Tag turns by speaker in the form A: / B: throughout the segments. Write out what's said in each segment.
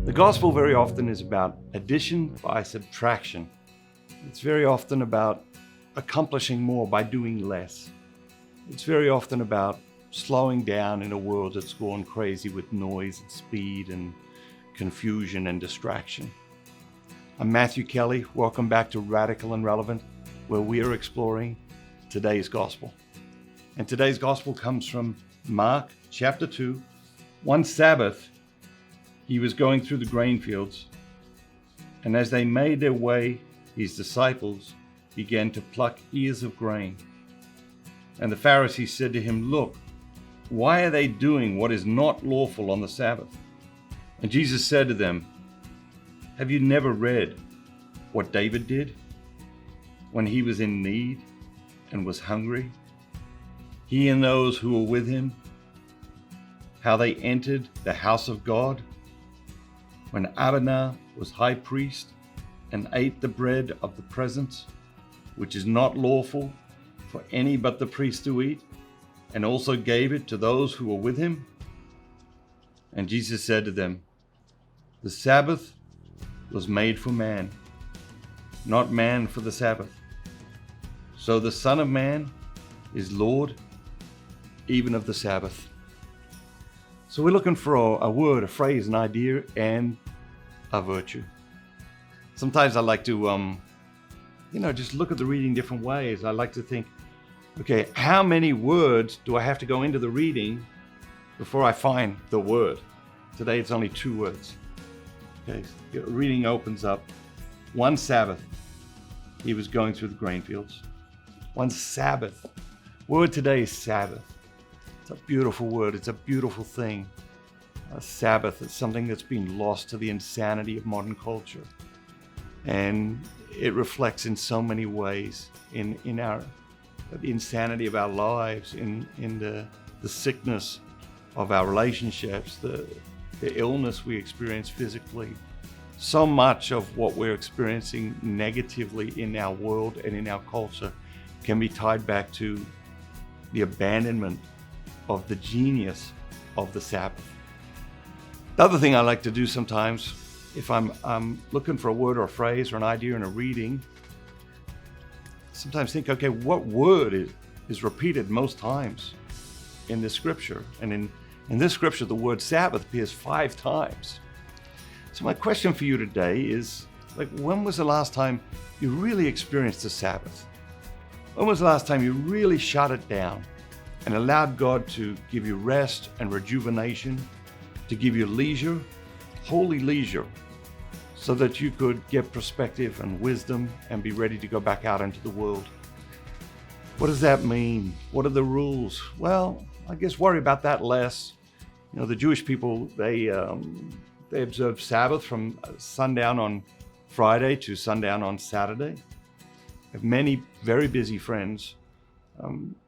A: The gospel very often is about addition by subtraction. It's very often about accomplishing more by doing less. It's very often about slowing down in a world that's gone crazy with noise and speed and confusion and distraction. I'm Matthew Kelly. Welcome back to Radical and Relevant, where we are exploring today's gospel. And today's gospel comes from Mark chapter 2. One Sabbath, he was going through the grain fields, and as they made their way, his disciples began to pluck ears of grain. And the Pharisees said to him, "Look, why are they doing what is not lawful on the Sabbath?" And Jesus said to them, "Have you never read what David did when he was in need and was hungry? He and those who were with him, how they entered the house of God when Abner was high priest and ate the bread of the presence, which is not lawful for any but the priest to eat, and also gave it to those who were with him?" And Jesus said to them, "The Sabbath was made for man, not man for the Sabbath. So the Son of Man is Lord even of the Sabbath." So we're looking for a word, a phrase, an idea, and a virtue. Sometimes I like to, just look at the reading different ways. I like to think, okay, how many words do I have to go into the reading before I find the word? Today it's only 2 words. Okay, so the reading opens up. One Sabbath, he was going through the grain fields. One Sabbath. Word today is Sabbath. It's a beautiful word. It's a beautiful thing. A Sabbath is something that's been lost to the insanity of modern culture. And it reflects in so many ways in the insanity of our lives, in the sickness of our relationships, the illness we experience physically. So much of what we're experiencing negatively in our world and in our culture can be tied back to the abandonment of the genius of the Sabbath. The other thing I like to do sometimes, if I'm looking for a word or a phrase or an idea in a reading, sometimes think, okay, what word is repeated most times in this scripture? And in this scripture, the word Sabbath appears 5 times. So my question for you today is, when was the last time you really experienced the Sabbath? When was the last time you really shut it down and allowed God to give you rest and rejuvenation, to give you leisure, holy leisure, so that you could get perspective and wisdom and be ready to go back out into the world? What does that mean? What are the rules? Well, I guess worry about that less. The Jewish people, they observe Sabbath from sundown on Friday to sundown on Saturday. I have many very busy friends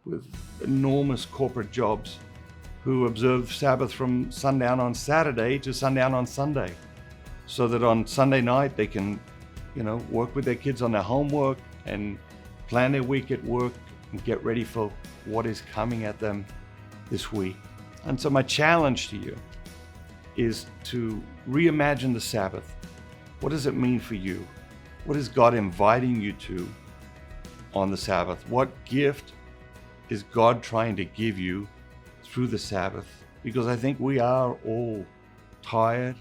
A: with enormous corporate jobs who observe Sabbath from sundown on Saturday to sundown on Sunday, so that on Sunday night they can, work with their kids on their homework and plan their week at work and get ready for what is coming at them this week. And so my challenge to you is to reimagine the Sabbath. What does it mean for you? What is God inviting you to on the Sabbath? What gift is God trying to give you through the Sabbath? Because I think we are all tired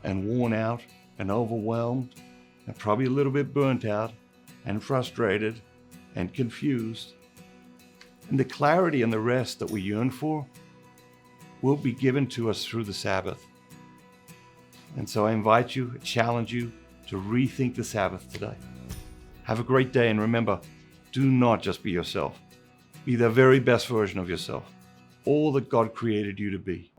A: and worn out and overwhelmed and probably a little bit burnt out and frustrated and confused. And the clarity and the rest that we yearn for will be given to us through the Sabbath. And so I invite you, challenge you to rethink the Sabbath today. Have a great day, and remember, do not just be yourself. Be the very best version of yourself, all that God created you to be.